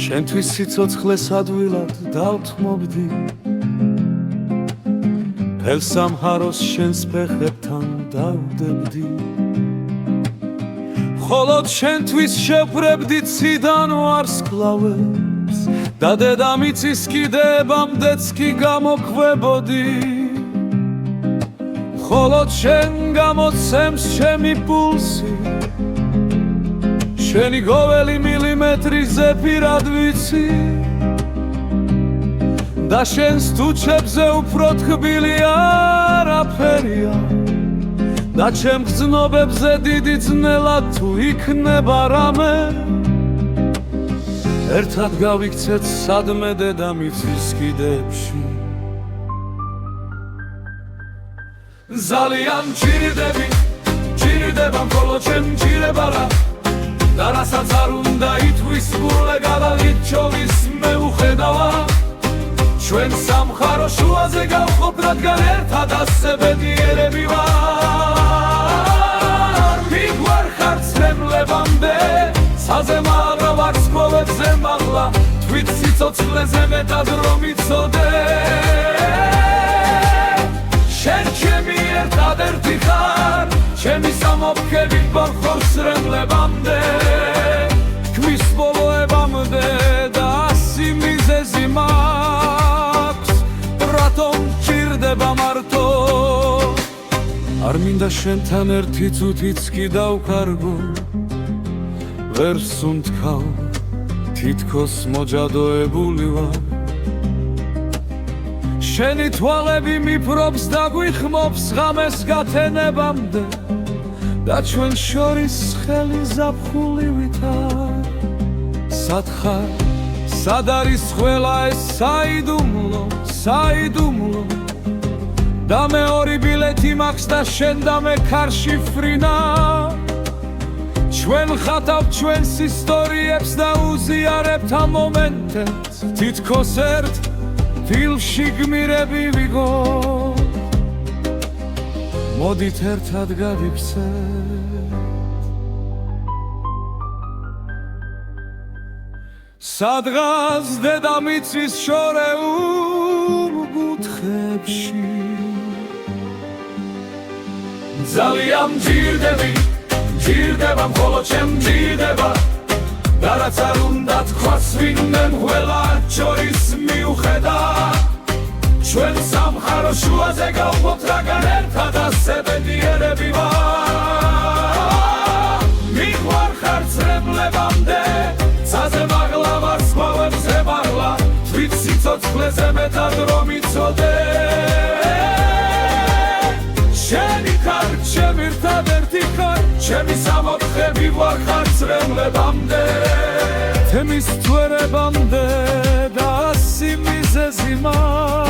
შენთვის სიცოცხლეს ადვილად დავთმობდი ფელსამჰაროს შენს ფეხებთან დავდებდი მხოლოდ შენთვის შევფრებდი ციდან ვარსკვლავებს და დედამიწის კიდებამდეც კი გამოქვებოდი მხოლოდ შენ გამოცემს ჩემი პულსი შენი გოველი მილიმეტრის ზეფირად ვიცი და შენს თუჩებზე უფრო თბილი არაფერია და ჩემ გრძნობებზე დიდი ძნელად თუ იქნება რამე ერთად გავიქცეთ სადმე დედამიწის კიდებში ძალიან ჭირდება მხოლოდ შენ ჭირება რა და რასაც არ უნდა ითქვის გულე გადაღით ჩოვის მე უხედავა ჩვენ სამხარო შუაზე გავყოფ რადგან ერთად ასე ბედნიერები ვარ მიგვარხარ ცრემლებამდე საზემარო ვარსკვლავებზე მაღლა თვით სიცოცხლეზე მეტად რომ იცოდე შენ ჩემი ერთადერთი ხარ ჩემი სამოფქები ბახორ სრემლებამდე ქმის ბოლოებამდე და ასი მიზეზი მაქვს რატომ ჭირდება მარტო არ მინდა შენთან ერთი წუთიც კი დავკარგო ვერ სუნთქავ თითქოს მოჯადოებული ვარ შენი თვალები მიფრობს და გვიხმობს ღამეს გათენებამდე და ჩვენ შორის ხელი ზაფხულივითარ სად ხარ სად არის ყველა ეს საიდუმლო და მეორე ბილეთი მაქვს და შენ და მე ქარში ფრინა ჩვენ ხათავთ ჩვენს ისტორიებს და უზიარებთ ამ მომენტებს თითქოს ერთ ფილმში გმირები ვიგო მოდით ერთად გავიქცეთ სადღაც დედამიწის შორეულ კუთხეებში ძალიან ჭირდება მხოლოდ შენ ჭირდება და რაც არ უნდა თქვას ვინმე მღველა შორის მიუხედა ჩვენ სამხარო შუაზე გავყოფ რაგან ერთად ასე ბედნიერები ვარ მიგვარხარ ცრემლებამდე ცაზე მაღლა ვარსკვლავებზე მაღლა თვით სიცოცხლეზე მეტად რომ იცოდე შენი ხარ ჩემი ერთადერთი ხარ ჩემი სამოთხები ვარხარ ცრემლებამდე თემის თვერებამდე და ასი მიზეზი მაქვს